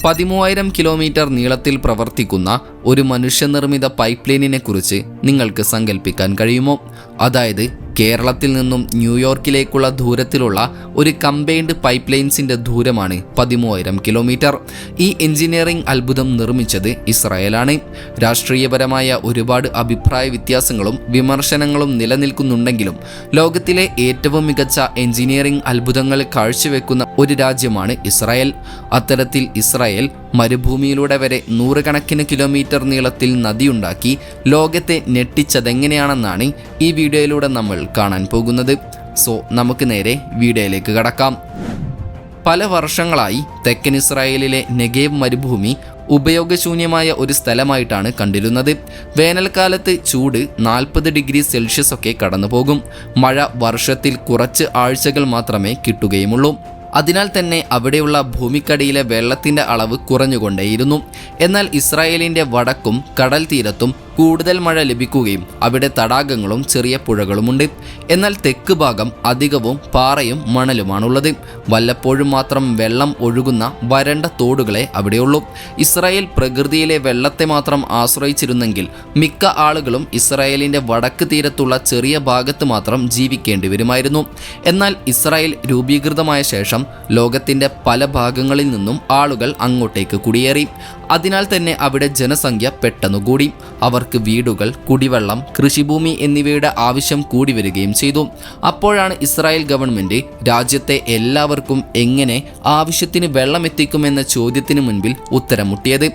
13,000 kilometre നീളത്തിൽ പ്രവർത്തിക്കുന്ന ഒരു മനുഷ്യനിർമ്മിത പൈപ്പ് ലൈനിനെ കുറിച്ച് നിങ്ങൾക്ക് സങ്കല്പിക്കാൻ കഴിയുമോ? അതായത് കേരളത്തിൽ നിന്നും ന്യൂയോർക്കിലേക്കുള്ള ദൂരത്തിലുള്ള ഒരു കമ്പൈൻഡ് പൈപ്പ് ലൈൻസിൻ്റെ ദൂരമാണ് 13,000 കിലോമീറ്റർ. ഈ എഞ്ചിനീയറിംഗ് അത്ഭുതം നിർമ്മിച്ചത് ഇസ്രായേലാണ്. രാഷ്ട്രീയപരമായ ഒരുപാട് അഭിപ്രായ വ്യത്യാസങ്ങളും വിമർശനങ്ങളും നിലനിൽക്കുന്നുണ്ടെങ്കിലും ലോകത്തിലെ ഏറ്റവും മികച്ച എഞ്ചിനീയറിംഗ് അത്ഭുതങ്ങൾ കാഴ്ചവെക്കുന്ന ഒരു രാജ്യമാണ് ഇസ്രായേൽ. അത്തരത്തിൽ ഇസ്രായേൽ മരുഭൂമിയിലൂടെ വരെ നൂറുകണക്കിന് കിലോമീറ്റർ നീളത്തിൽ നദിയുണ്ടാക്കി ലോകത്തെ ഞെട്ടിച്ചതെങ്ങനെയാണെന്നാണ് ഈ വീഡിയോയിലൂടെ നമ്മൾ കാണാൻ പോകുന്നത്. സോ നമുക്ക് നേരെ വീഡിയോയിലേക്ക് കടക്കാം. പല വർഷങ്ങളായി തെക്കൻ ഇസ്രായേലിലെ നെഗേവ് മരുഭൂമി ഉപയോഗശൂന്യമായ ഒരു സ്ഥലമായിട്ടാണ് കണ്ടിരുന്നത്. വേനൽക്കാലത്ത് ചൂട് 40 ഡിഗ്രി സെൽഷ്യസ് ഒക്കെ കടന്നു പോകും. മഴ വർഷത്തിൽ കുറച്ച് ആഴ്ചകൾ മാത്രമേ കിട്ടുകയുമുള്ളൂ. അതിനാൽ തന്നെ അവിടെയുള്ള ഭൂമിക്കടിയിലെ വെള്ളത്തിൻ്റെ അളവ് കുറഞ്ഞുകൊണ്ടേയിരുന്നു. എന്നാൽ ഇസ്രായേലിൻ്റെ വടക്കും കടൽ തീരത്തും കൂടുതൽ മഴ ലഭിക്കുകയും അവിടെ തടാകങ്ങളും ചെറിയ പുഴകളുമുണ്ട്. എന്നാൽ തെക്ക് ഭാഗം അധികവും പാറയും മണലുമാണുള്ളത്. വല്ലപ്പോഴും മാത്രം വെള്ളം ഒഴുകുന്ന വരണ്ട തോടുകളെ അവിടെയുള്ളൂ. ഇസ്രായേൽ പ്രകൃതിയിലെ വെള്ളത്തെ മാത്രം ആശ്രയിച്ചിരുന്നെങ്കിൽ മിക്ക ആളുകളും ഇസ്രായേലിൻ്റെ വടക്ക് തീരത്തുള്ള ചെറിയ ഭാഗത്ത് മാത്രം ജീവിക്കേണ്ടി വരുമായിരുന്നു. എന്നാൽ ഇസ്രായേൽ രൂപീകൃതമായ ശേഷം ലോകത്തിൻ്റെ പല ഭാഗങ്ങളിൽ നിന്നും ആളുകൾ അങ്ങോട്ടേക്ക് കുടിയേറി. അതിനാൽ തന്നെ അവിടെ ജനസംഖ്യ പെട്ടെന്ന് കൂടി. അവർക്ക് വീടുകൾ, കുടിവെള്ളം, കൃഷിഭൂമി എന്നിവയുടെ ആവശ്യം കൂടി വരികയും ചെയ്തു. അപ്പോഴാണ് ഇസ്രായേൽ ഗവൺമെൻറ് രാജ്യത്തെ എല്ലാവർക്കും എങ്ങനെ ആവശ്യത്തിന് വെള്ളം എത്തിക്കുമെന്ന ചോദ്യത്തിന് മുൻപിൽ ഉത്തരം മുട്ടിയത്.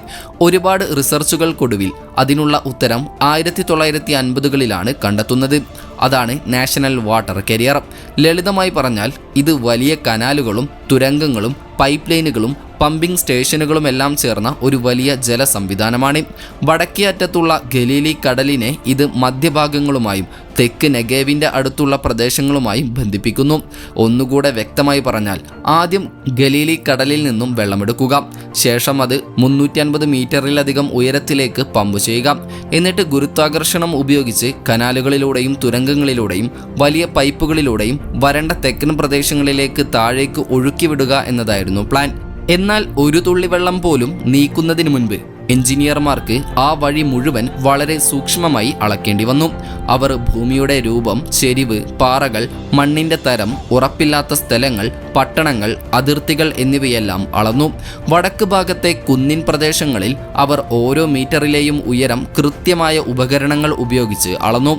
ഒരുപാട് റിസർച്ചുകൾക്കൊടുവിൽ അതിനുള്ള ഉത്തരം 1950കളിലാണ് കണ്ടെത്തുന്നത്. അതാണ് നാഷണൽ വാട്ടർ കരിയർ. ലളിതമായി പറഞ്ഞാൽ ഇത് വലിയ കനാലുകളും തുരങ്കങ്ങളും പൈപ്പ് ലൈനുകളും പമ്പിംഗ് സ്റ്റേഷനുകളുമെല്ലാം ചേർന്ന ഒരു വലിയ ജല സംവിധാനമാണ്. വടക്കേ അറ്റത്തുള്ള ഗലീലി കടലിനെ ഇത് മധ്യഭാഗങ്ങളുമായും തെക്ക് നെഗേവിൻ്റെ അടുത്തുള്ള പ്രദേശങ്ങളുമായും ബന്ധിപ്പിക്കുന്നു. ഒന്നുകൂടെ വ്യക്തമായി പറഞ്ഞാൽ ആദ്യം ഗലീലി കടലിൽ നിന്നും വെള്ളമെടുക്കുക, ശേഷം അത് 350 മീറ്ററിലധികം ഉയരത്തിലേക്ക് പമ്പ് ചെയ്യുക, എന്നിട്ട് ഗുരുത്വാകർഷണം ഉപയോഗിച്ച് കനാലുകളിലൂടെയും തുരങ്കങ്ങളിലൂടെയും വലിയ പൈപ്പുകളിലൂടെയും വരണ്ട തെക്കൻ പ്രദേശങ്ങളിലേക്ക് താഴേക്ക് ഒഴുക്കിവിടുക എന്നതായിരുന്നു പ്ലാൻ. എന്നാൽ ഒരു തുള്ളി വെള്ളം പോലും നീക്കുന്നതിന് മുൻപ് എഞ്ചിനീയർമാർക്ക് ആ വഴി മുഴുവൻ വളരെ സൂക്ഷ്മമായി അളക്കേണ്ടി വന്നു. അവർ ഭൂമിയുടെ രൂപം, ചെരിവ്, പാറകൾ, മണ്ണിൻ്റെ തരം, ഉറപ്പില്ലാത്ത സ്ഥലങ്ങൾ, പട്ടണങ്ങൾ, അതിർത്തികൾ എന്നിവയെല്ലാം അളന്നു. വടക്ക് ഭാഗത്തെ കുന്നിൻ പ്രദേശങ്ങളിൽ അവർ ഓരോ മീറ്ററിലെയും ഉയരം കൃത്യമായ ഉപകരണങ്ങൾ ഉപയോഗിച്ച് അളന്നു.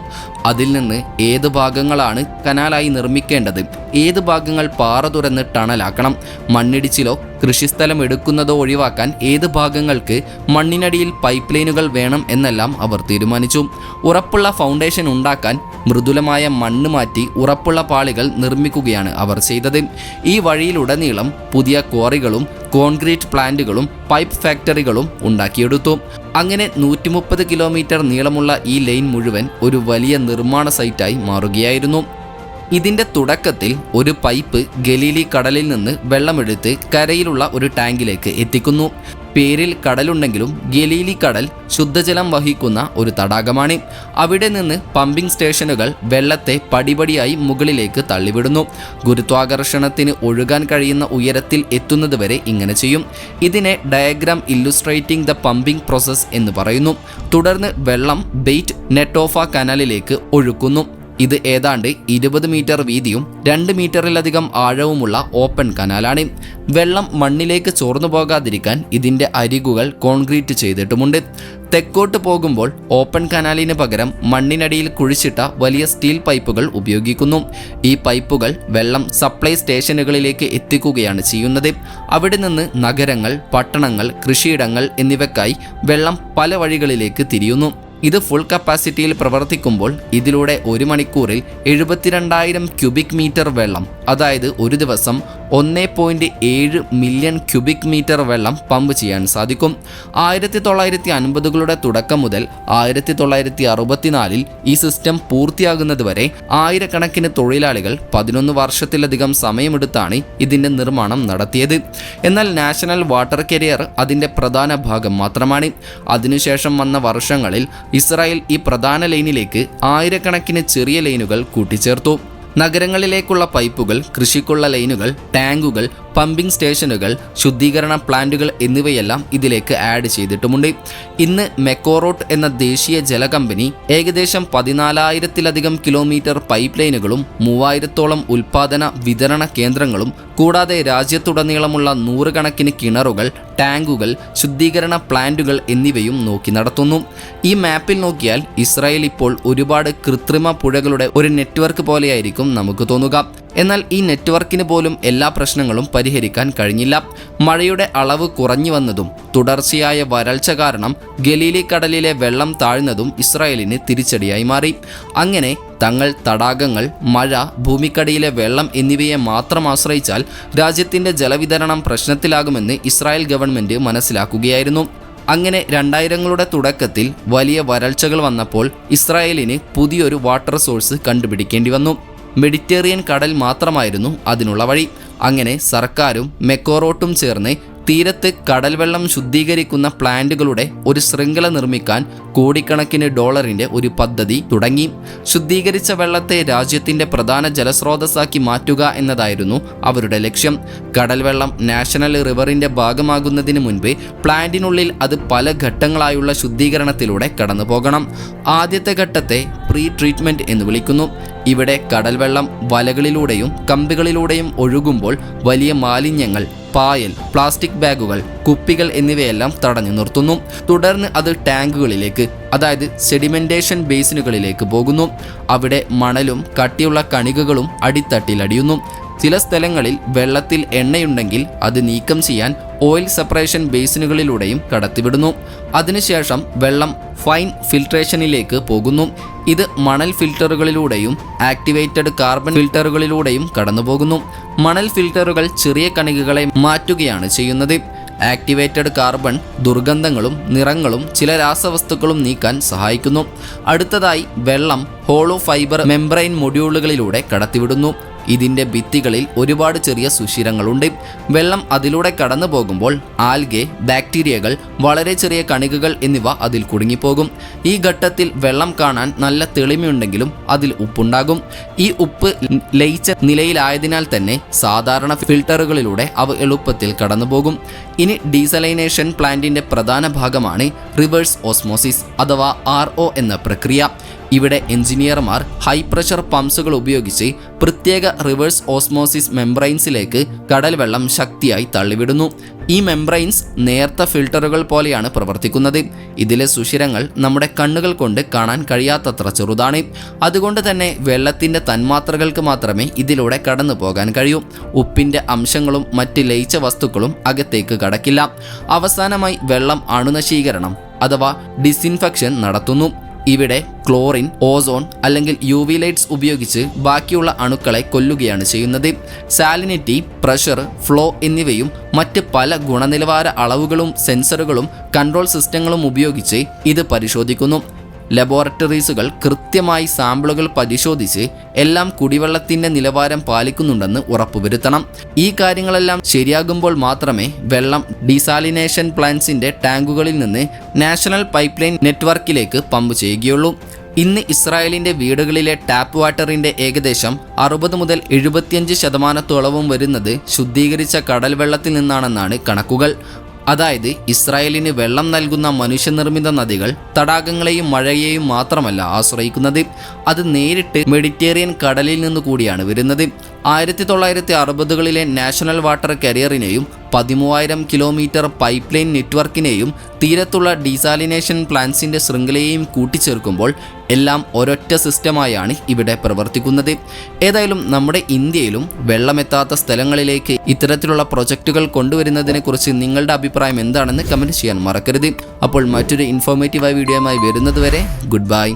അതിൽ നിന്ന് ഏത് ഭാഗങ്ങളാണ് കനാലായി നിർമ്മിക്കേണ്ടത്, ഏത് ഭാഗങ്ങൾ പാറ തുറന്ന് ടണലാക്കണം, മണ്ണിടിച്ചിലോ കൃഷിസ്ഥലം എടുക്കുന്നതോ ഒഴിവാക്കാൻ ഏത് ഭാഗങ്ങൾക്ക് മണ്ണിനടിയിൽ പൈപ്പ് ലൈനുകൾ വേണം എന്നെല്ലാം അവർ തീരുമാനിച്ചു. ഉറപ്പുള്ള ഫൗണ്ടേഷൻ ഉണ്ടാക്കാൻ മൃദുലമായ മണ്ണ് മാറ്റി ഉറപ്പുള്ള പാളികൾ നിർമ്മിക്കുകയാണ് അവർ ചെയ്തത്. ഈ വഴിയിലുടനീളം പുതിയ ക്വാറികളും കോൺക്രീറ്റ് പ്ലാന്റുകളും പൈപ്പ് ഫാക്ടറികളും ഉണ്ടാക്കിയെടുത്തു. അങ്ങനെ 130 കിലോമീറ്റർ നീളമുള്ള ഈ ലൈൻ മുഴുവൻ ഒരു വലിയ നിർമ്മാണ സൈറ്റായി മാറുകയായിരുന്നു. ഇതിൻ്റെ തുടക്കത്തിൽ ഒരു പൈപ്പ് ഗലീലി കടലിൽ നിന്ന് വെള്ളമെടുത്ത് കരയിലുള്ള ഒരു ടാങ്കിലേക്ക് എത്തിക്കുന്നു. പേരിൽ കടലുണ്ടെങ്കിലും ഗലീലി കടൽ ശുദ്ധജലം വഹിക്കുന്ന ഒരു തടാകമാണ്. അവിടെ നിന്ന് പമ്പിംഗ് സ്റ്റേഷനുകൾ വെള്ളത്തെ പടിപടിയായി മുകളിലേക്ക് തള്ളിവിടുന്നു. ഗുരുത്വാകർഷണത്തിന് ഒഴുകാൻ കഴിയുന്ന ഉയരത്തിൽ എത്തുന്നതുവരെ ഇങ്ങനെ ചെയ്യും. ഇതിനെ ഡയഗ്രാം ഇല്ലുസ്ട്രേറ്റിംഗ് ദ പമ്പിംഗ് പ്രോസസ് എന്ന് പറയുന്നു. തുടർന്ന് വെള്ളം ബെയ്റ്റ് നെറ്റോഫ കനാലിലേക്ക് ഒഴുക്കുന്നു. ഇത് ഏതാണ്ട് 20 മീറ്റർ വീതിയും 2 മീറ്ററിലധികം ആഴവുമുള്ള ഓപ്പൺ കനാലാണ്. വെള്ളം മണ്ണിലേക്ക് ചോർന്നു പോകാതിരിക്കാൻ ഇതിൻ്റെ അരികുകൾ കോൺക്രീറ്റ് ചെയ്തിട്ടുമുണ്ട്. തെക്കോട്ട് പോകുമ്പോൾ ഓപ്പൺ കനാലിന് പകരം മണ്ണിനടിയിൽ കുഴിച്ചിട്ട വലിയ സ്റ്റീൽ പൈപ്പുകൾ ഉപയോഗിക്കുന്നു. ഈ പൈപ്പുകൾ വെള്ളം സപ്ലൈ സ്റ്റേഷനുകളിലേക്ക് എത്തിക്കുകയാണ് ചെയ്യുന്നത്. അവിടെ നിന്ന് നഗരങ്ങൾ, പട്ടണങ്ങൾ, കൃഷിയിടങ്ങൾ എന്നിവയ്ക്കായി വെള്ളം പല വഴികളിലേക്ക് തിരിയുന്നു. ഇത് ഫുൾ കപ്പാസിറ്റിയിൽ പ്രവർത്തിക്കുമ്പോൾ ഇതിലൂടെ ഒരു മണിക്കൂറിൽ 72,000 ക്യൂബിക് മീറ്റർ വെള്ളം, അതായത് ഒരു ദിവസം 1.7 മില്യൺ ക്യൂബിക് മീറ്റർ വെള്ളം പമ്പ് ചെയ്യാൻ സാധിക്കും. 1950കളുടെ തുടക്കം മുതൽ 1964 ഈ സിസ്റ്റം പൂർത്തിയാകുന്നതുവരെ ആയിരക്കണക്കിന് തൊഴിലാളികൾ 11 വർഷത്തിലധികം സമയമെടുത്താണ് ഇതിൻ്റെ നിർമ്മാണം നടത്തിയത്. എന്നാൽ നാഷണൽ വാട്ടർ കരിയർ അതിൻ്റെ പ്രധാന ഭാഗം മാത്രമാണ്. അതിനുശേഷം വന്ന വർഷങ്ങളിൽ ഇസ്രായേൽ ഈ പ്രധാന ലൈനിലേക്ക് ആയിരക്കണക്കിന് ചെറിയ ലൈനുകൾ കൂട്ടിച്ചേർത്തു. നഗരങ്ങളിലേക്കുള്ള പൈപ്പുകൾ, കൃഷിക്കുള്ള ലൈനുകൾ, ടാങ്കുകൾ, പമ്പിംഗ് സ്റ്റേഷനുകൾ, ശുദ്ധീകരണ പ്ലാന്റുകൾ എന്നിവയെല്ലാം ഇതിലേക്ക് ആഡ് ചെയ്തിട്ടുമുണ്ട്. ഇന്ന് മെക്കോറോട്ട് എന്ന ദേശീയ ജല കമ്പനി ഏകദേശം 14,000-ലധികം കിലോമീറ്റർ പൈപ്പ് ലൈനുകളും 3,000-ഓളം ഉൽപാദന വിതരണ കേന്ദ്രങ്ങളും കൂടാതെ രാജ്യത്തുടനീളമുള്ള 100 കണക്കിന് കിണറുകൾ, ടാങ്കുകൾ, ശുദ്ധീകരണ പ്ലാന്റുകൾ എന്നിവയും നോക്കി നടത്തുന്നു. ഈ മാപ്പിൽ നോക്കിയാൽ ഇസ്രായേൽ ഇപ്പോൾ ഒരുപാട് കൃത്രിമ പുഴകളുടെ ഒരു നെറ്റ്വർക്ക് പോലെയായിരിക്കും നമുക്ക് തോന്നുക. എന്നാൽ ഈ നെറ്റ്വർക്കിന് പോലും എല്ലാ പ്രശ്നങ്ങളും പരിഹരിക്കാൻ കഴിഞ്ഞില്ല. മഴയുടെ അളവ് കുറഞ്ഞു വന്നതും തുടർച്ചയായ വരൾച്ച കാരണം ഗലീലി കടലിലെ വെള്ളം താഴ്ന്നതും ഇസ്രായേലിന് തിരിച്ചടിയായി മാറി. അങ്ങനെ തങ്ങൾ തടാകങ്ങൾ, മഴ, ഭൂമിക്കടിയിലെ വെള്ളം എന്നിവയെ മാത്രം ആശ്രയിച്ചാൽ രാജ്യത്തിൻ്റെ ജലവിതരണം പ്രശ്നത്തിലാകുമെന്ന് ഇസ്രായേൽ ഗവൺമെൻറ് മനസ്സിലാക്കുകയായിരുന്നു. അങ്ങനെ 2000-ങ്ങളുടെ തുടക്കത്തിൽ വലിയ വരൾച്ചകൾ വന്നപ്പോൾ ഇസ്രായേലിന് പുതിയൊരു വാട്ടർ സോഴ്സ് കണ്ടുപിടിക്കേണ്ടി വന്നു. മെഡിറ്ററേനിയൻ കടൽ മാത്രമായിരുന്നു അതിനുള്ള വഴി. അങ്ങനെ സർക്കാരും മെക്കോറോട്ടും ചേർന്ന് തീരത്ത് കടൽ വെള്ളം ശുദ്ധീകരിക്കുന്ന പ്ലാന്റുകളുടെ ഒരു ശൃംഖല നിർമ്മിക്കാൻ കോടിക്കണക്കിന് ഡോളറിൻ്റെ ഒരു പദ്ധതി തുടങ്ങി. ശുദ്ധീകരിച്ച വെള്ളത്തെ രാജ്യത്തിൻ്റെ പ്രധാന ജലസ്രോതസ്സാക്കി മാറ്റുക എന്നതായിരുന്നു അവരുടെ ലക്ഷ്യം. കടൽ വെള്ളം നാഷണൽ റിവറിൻ്റെ ഭാഗമാകുന്നതിന് മുൻപ് പ്ലാന്റിനുള്ളിൽ അത് പല ഘട്ടങ്ങളായുള്ള ശുദ്ധീകരണത്തിലൂടെ കടന്നു പോകണം. ആദ്യത്തെ ഘട്ടത്തെ പ്രീ ട്രീറ്റ്മെൻറ്റ് എന്ന് വിളിക്കുന്നു. ഇവിടെ കടൽ വെള്ളം വലകളിലൂടെയും കമ്പികളിലൂടെയും ഒഴുകുമ്പോൾ വലിയ മാലിന്യങ്ങൾ, പായൽ, പ്ലാസ്റ്റിക് ബാഗുകൾ, കുപ്പികൾ എന്നിവയെല്ലാം തടഞ്ഞു നിർത്തുന്നു. തുടർന്ന് അത് ടാങ്കുകളിലേക്ക്, അതായത് സെഡിമെന്റേഷൻ ബേസിനുകളിലേക്ക് പോകുന്നു. അവിടെ മണലും കട്ടിയുള്ള കണികകളും അടിത്തട്ടിലടിയുന്നു. ചില സ്ഥലങ്ങളിൽ വെള്ളത്തിൽ എണ്ണയുണ്ടെങ്കിൽ അത് നീക്കം ചെയ്യാൻ ഓയിൽ സെപ്പറേഷൻ ബേസിനുകളിലൂടെയും കടത്തിവിടുന്നു. അതിനുശേഷം വെള്ളം ഫൈൻ ഫിൽട്രേഷനിലേക്ക് പോകുന്നു. ഇത് മണൽ ഫിൽറ്ററുകളിലൂടെയും ആക്ടിവേറ്റഡ് കാർബൺ ഫിൽറ്ററുകളിലൂടെയും കടന്നുപോകുന്നു. മണൽ ഫിൽറ്ററുകൾ ചെറിയ കണികകളെ മാറ്റുകയാണ് ചെയ്യുന്നത്. ആക്ടിവേറ്റഡ് കാർബൺ ദുർഗന്ധങ്ങളും നിറങ്ങളും ചില രാസവസ്തുക്കളും നീക്കാൻ സഹായിക്കുന്നു. അടുത്തതായി വെള്ളം ഹോളോ ഫൈബർ മെംബ്രെയിൻ മൊഡ്യൂളുകളിലൂടെ കടത്തിവിടുന്നു. ഇതിൻ്റെ ഭിത്തികളിൽ ഒരുപാട് ചെറിയ സുഷിരങ്ങളുണ്ട്. വെള്ളം അതിലൂടെ കടന്നു പോകുമ്പോൾ ആൽഗെ, ബാക്ടീരിയകൾ, വളരെ ചെറിയ കണികകൾ എന്നിവ അതിൽ കുടുങ്ങിപ്പോകും. ഈ ഘട്ടത്തിൽ വെള്ളം കാണാൻ നല്ല തെളിമയുണ്ടെങ്കിലും അതിൽ ഉപ്പുണ്ടാകും. ഈ ഉപ്പ് ലയിച്ച നിലയിലായതിനാൽ തന്നെ സാധാരണ ഫിൽട്ടറുകളിലൂടെ അവ എളുപ്പത്തിൽ കടന്നുപോകും. ഇനി ഡീസലൈനേഷൻ പ്ലാന്റിൻ്റെ പ്രധാന ഭാഗമാണ് റിവേഴ്സ് ഓസ്മോസിസ് അഥവാ RO എന്ന പ്രക്രിയ. ഇവിടെ എഞ്ചിനീയർമാർ ഹൈ പ്രഷർ പമ്പ്സുകൾ ഉപയോഗിച്ച് പ്രത്യേക റിവേഴ്സ് ഓസ്മോസിസ് മെംബ്രെയിൻസിലേക്ക് കടൽ വെള്ളം ശക്തിയായി തള്ളിവിടുന്നു. ഈ മെംബ്രെയിൻസ് നേർത്ത ഫിൽട്ടറുകൾ പോലെയാണ് പ്രവർത്തിക്കുന്നത്. ഇതിലെ സുഷിരങ്ങൾ നമ്മുടെ കണ്ണുകൾ കൊണ്ട് കാണാൻ കഴിയാത്തത്ര ചെറുതാണ്. അതുകൊണ്ട് തന്നെ വെള്ളത്തിൻ്റെ തന്മാത്രകൾക്ക് മാത്രമേ ഇതിലൂടെ കടന്നു പോകാൻ കഴിയൂ. ഉപ്പിൻ്റെ അംശങ്ങളും മറ്റ് ലയിച്ച വസ്തുക്കളും അകത്തേക്ക് കടക്കില്ല. അവസാനമായി വെള്ളം അണുനശീകരണം അഥവാ ഡിസിൻഫെക്ഷൻ നടത്തുന്നു. ഇവിടെ ക്ലോറിൻ, ഓസോൺ അല്ലെങ്കിൽ UV ലൈറ്റ്സ് ഉപയോഗിച്ച് ബാക്കിയുള്ള അണുക്കളെ കൊല്ലുകയാണ് ചെയ്യുന്നത്. സാലിനിറ്റി, പ്രഷർ, ഫ്ലോ എന്നിവയും മറ്റ് പല ഗുണനിലവാര അളവുകളും സെൻസറുകളും കൺട്രോൾ സിസ്റ്റങ്ങളും ഉപയോഗിച്ച് ഇത് പരിശോധിക്കുന്നു. ലബോറട്ടറീസുകൾ കൃത്യമായി സാമ്പിളുകൾ പരിശോധിച്ച് എല്ലാം കുടിവെള്ളത്തിൻ്റെ നിലവാരം പാലിക്കുന്നുണ്ടെന്ന് ഉറപ്പുവരുത്തണം. ഈ കാര്യങ്ങളെല്ലാം ശരിയാകുമ്പോൾ മാത്രമേ വെള്ളം ഡീസാലിനേഷൻ പ്ലാന്റ്സിൻ്റെ ടാങ്കുകളിൽ നിന്ന് നാഷണൽ പൈപ്പ് ലൈൻ നെറ്റ്വർക്കിലേക്ക് പമ്പ് ചെയ്യുകയുള്ളൂ. ഇന്ന് ഇസ്രായേലിൻ്റെ വീടുകളിലെ ടാപ്പ് വാട്ടറിൻ്റെ ഏകദേശം 60 മുതൽ 75% വരുന്നത് ശുദ്ധീകരിച്ച കടൽ വെള്ളത്തിൽ നിന്നാണെന്നാണ് കണക്കുകൾ. അതായത് ഇസ്രായേലിന് വെള്ളം നൽകുന്ന മനുഷ്യനിർമ്മിത നദികൾ തടാകങ്ങളെയും മഴയെയും മാത്രമല്ല ആശ്രയിക്കുന്നത്, അത് നേരിട്ട് മെഡിറ്ററേനിയൻ കടലിൽ നിന്ന് കൂടിയാണ് വരുന്നത്. 1960കളിലെ നാഷണൽ വാട്ടർ കരിയറിനെയും 13,000 കിലോമീറ്റർ പൈപ്പ് ലൈൻ നെറ്റ്വർക്കിനെയും തീരത്തുള്ള ഡീസാലിനേഷൻ പ്ലാന്റ്സിൻ്റെ ശൃംഖലയെയും കൂട്ടിച്ചേർക്കുമ്പോൾ എല്ലാം ഒരൊറ്റ സിസ്റ്റമായാണ് ഇവിടെ പ്രവർത്തിക്കുന്നത്. ഏതായാലും നമ്മുടെ ഇന്ത്യയിലും വെള്ളമെത്താത്ത സ്ഥലങ്ങളിലേക്ക് ഇത്തരത്തിലുള്ള പ്രൊജക്റ്റുകൾ കൊണ്ടുവരുന്നതിനെക്കുറിച്ച് നിങ്ങളുടെ അഭിപ്രായം എന്താണെന്ന് കമൻറ്റ് ചെയ്യാൻ മറക്കരുത്. അപ്പോൾ മറ്റൊരു ഇൻഫോർമേറ്റീവായ വീഡിയോയുമായി വരുന്നതുവരെ ഗുഡ് ബൈ.